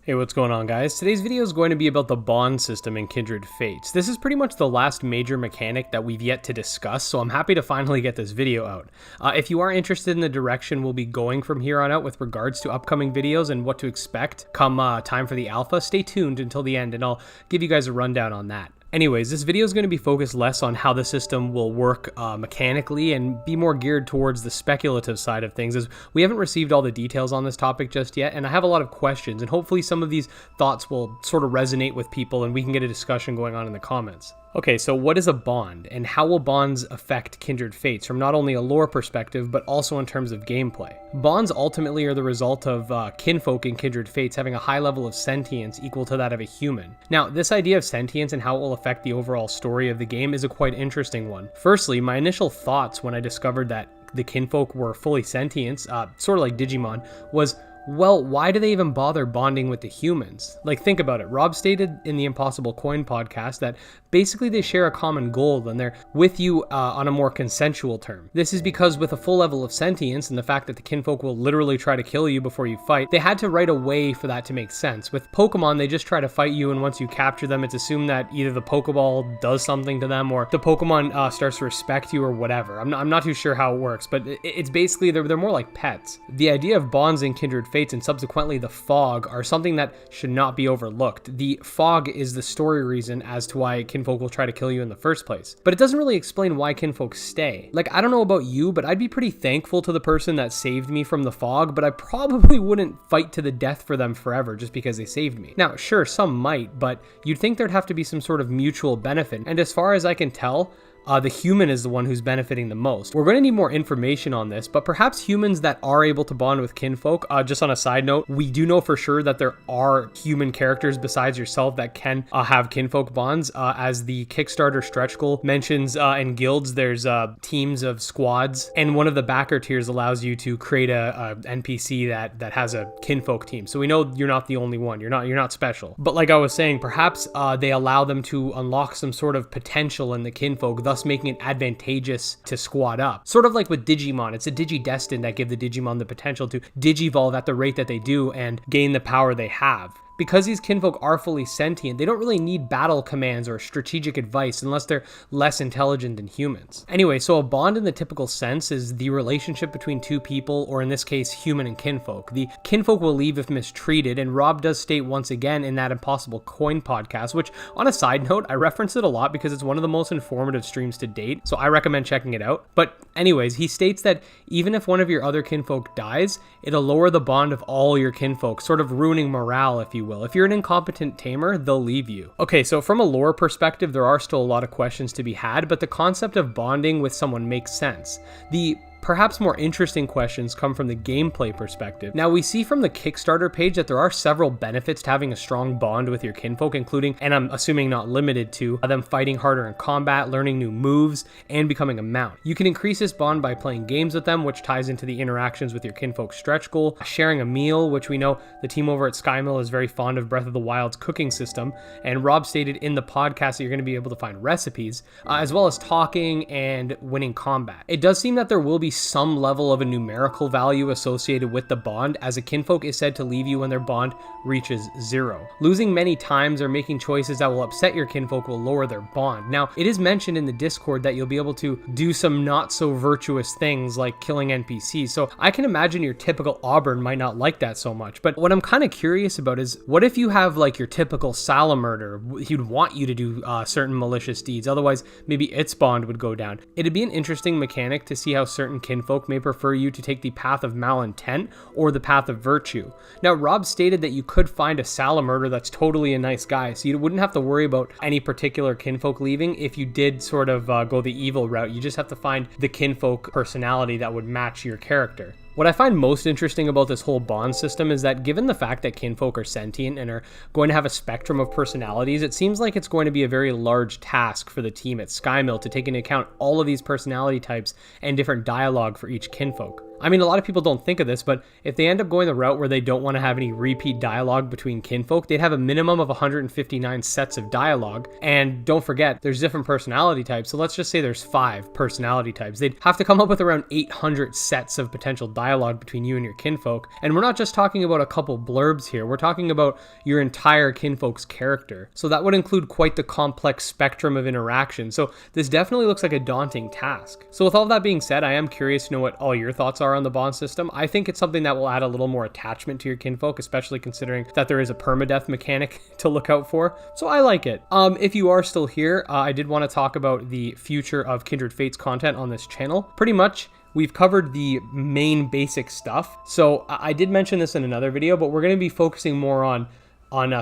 Hey, what's going on, guys? Today's video is going to be about the bond system in Kindred Fates. This is pretty much the last major mechanic that we've yet to discuss, so I'm happy to finally get this video out. If you are interested in the direction we'll be going from here on out with regards to upcoming videos and what to expect come time for the alpha, stay tuned until the end and I'll give you guys a rundown on that. Anyways, this video is going to be focused less on how the system will work mechanically and be more geared towards the speculative side of things, as we haven't received all the details on this topic just yet, and I have a lot of questions, and hopefully some of these thoughts will sort of resonate with people and we can get a discussion going on in the comments. Okay, so what is a bond, and how will bonds affect Kindred Fates from not only a lore perspective, but also in terms of gameplay? Bonds ultimately are the result of Kinfolk in Kindred Fates having a high level of sentience equal to that of a human. Now, this idea of sentience and how it will affect the overall story of the game is a quite interesting one. Firstly, my initial thoughts when I discovered that the Kinfolk were fully sentient, sort of like Digimon, was, well, why do they even bother bonding with the humans? Like, think about it. Rob stated in the Impossible Coin podcast that basically they share a common goal and they're with you on a more consensual term. This is because with a full level of sentience and the fact that the Kinfolk will literally try to kill you before you fight, they had to write a way for that to make sense. With Pokemon, they just try to fight you, and once you capture them, it's assumed that either the Pokeball does something to them or the Pokemon starts to respect you or whatever. I'm not too sure how it works, but it's basically they're more like pets. The idea of bonds in Kindred Fates and subsequently the fog are something that should not be overlooked. The fog is the story reason as to why Kinfolk will try to kill you in the first place, but it doesn't really explain why Kinfolk stay. Like, I don't know about you, but I'd be pretty thankful to the person that saved me from the fog, but I probably wouldn't fight to the death for them forever just because they saved me. Now, sure, some might, but you'd think there'd have to be some sort of mutual benefit, and as far as I can tell, the human is the one who's benefiting the most. We're going to need more information on this, but perhaps humans that are able to bond with Kinfolk, just on a side note, we do know for sure that there are human characters besides yourself that can have Kinfolk bonds. As the Kickstarter stretch goal mentions, in guilds, there's teams of squads, and one of the backer tiers allows you to create a NPC that has a Kinfolk team. So we know you're not the only one. You're not special. But like I was saying, perhaps they allow them to unlock some sort of potential in the Kinfolk, thus making it advantageous to squad up. Sort of like with Digimon, it's a Digidestined that give the Digimon the potential to digivolve at the rate that they do and gain the power they have. Because these Kinfolk are fully sentient, they don't really need battle commands or strategic advice unless they're less intelligent than humans. Anyway, so a bond in the typical sense is the relationship between two people, or in this case, human and Kinfolk. The Kinfolk will leave if mistreated, and Rob does state once again in that Impossible Coin podcast, which, on a side note, I reference it a lot because it's one of the most informative streams to date, so I recommend checking it out. But anyways, he states that even if one of your other Kinfolk dies, it'll lower the bond of all your Kinfolk, sort of ruining morale, if you will. If you're an incompetent tamer, they'll leave you. Okay, so from a lore perspective, there are still a lot of questions to be had, but the concept of bonding with someone makes sense. The perhaps more interesting questions come from the gameplay perspective. Now, we see from the Kickstarter page that there are several benefits to having a strong bond with your Kinfolk, including, and I'm assuming not limited to, them fighting harder in combat, learning new moves, and becoming a mount. You can increase this bond by playing games with them, which ties into the interactions with your Kinfolk stretch goal, sharing a meal, which we know the team over at SkyMill is very fond of Breath of the Wild's cooking system, and Rob stated in the podcast that you're going to be able to find recipes, as well as talking and winning combat. It does seem that there will be some level of a numerical value associated with the bond, as a Kinfolk is said to leave you when their bond reaches 0. Losing many times or making choices that will upset your Kinfolk will lower their bond. Now, it is mentioned in the Discord that you'll be able to do some not so virtuous things like killing NPCs, so I can imagine your typical Auburn might not like that so much. But what I'm kind of curious about is, what if you have like your typical Salamurder? He'd want you to do certain malicious deeds, otherwise maybe its bond would go down. It'd be an interesting mechanic to see how certain Kinfolk may prefer you to take the path of malintent or the path of virtue. Now, Rob stated that you could find a Salamurder that's totally a nice guy, so you wouldn't have to worry about any particular Kinfolk leaving if you did sort of go the evil route. You just have to find the Kinfolk personality that would match your character. What I find most interesting about this whole bond system is that given the fact that Kinfolk are sentient and are going to have a spectrum of personalities, it seems like it's going to be a very large task for the team at SkyMill to take into account all of these personality types and different dialogue for each Kinfolk. I mean, a lot of people don't think of this, but if they end up going the route where they don't want to have any repeat dialogue between kinfolk, they'd have a minimum of 159 sets of dialogue. And don't forget, there's different personality types. So let's just say there's 5 personality types. They'd have to come up with around 800 sets of potential dialogue between you and your kinfolk. And we're not just talking about a couple blurbs here. We're talking about your entire kinfolk's character. So that would include quite the complex spectrum of interaction. So this definitely looks like a daunting task. So with all that being said, I am curious to know what all your thoughts are on the bond system. I think it's something that will add a little more attachment to your kinfolk, especially considering that there is a permadeath mechanic to look out for. So I like it. If you are still here, I did want to talk about the future of Kindred Fates content on this channel. Pretty much, we've covered the main basic stuff. So I did mention this in another video, but we're going to be focusing more on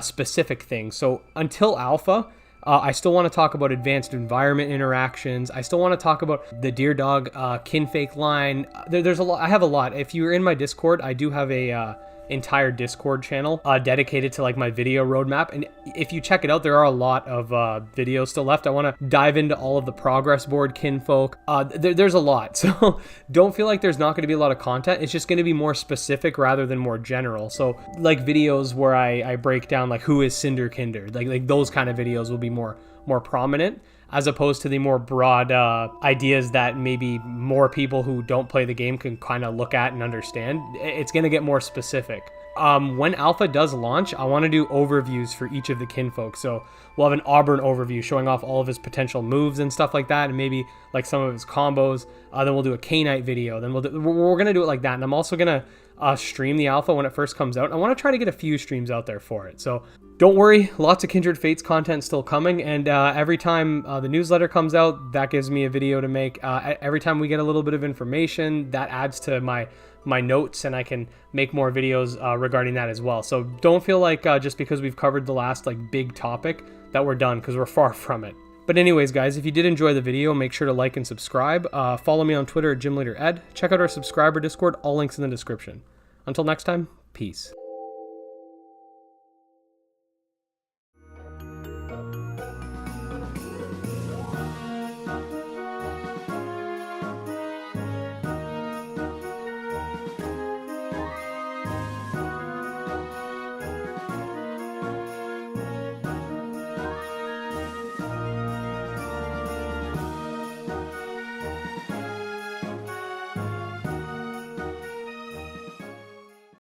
specific things. So until alpha, I still want to talk about advanced environment interactions. I still want to talk about the Deer Dog kinfake line. There's a lot. I have a lot. If you're in my Discord, I do have a entire Discord channel dedicated to like my video roadmap, and if you check it out, there are a lot of videos still left. I want to dive into all of the progress board kinfolk. There's a lot, so don't feel like there's not going to be a lot of content. It's just going to be more specific rather than more general. So like videos where I break down like who is Cinder Kinder, like those kind of videos will be more prominent, as opposed to the more broad ideas that maybe more people who don't play the game can kind of look at and understand. It's going to get more specific. When alpha does launch, I want to do overviews for each of the kinfolk. So we'll have an Auburn overview showing off all of his potential moves and stuff like that, and maybe like some of his combos. Then we'll do a K-Knight video. Then we're going to do it like that. And I'm also going to stream the alpha when it first comes out. I want to try to get a few streams out there for it. So don't worry, lots of Kindred Fates content still coming, and every time the newsletter comes out, that gives me a video to make. Every time we get a little bit of information, that adds to my notes, and I can make more videos regarding that as well. So don't feel like just because we've covered the last like big topic that we're done, because we're far from it. But anyways, guys, if you did enjoy the video, make sure to like and subscribe. Follow me on Twitter at GymLeaderEd. Check out our subscriber Discord, all links in the description. Until next time, peace.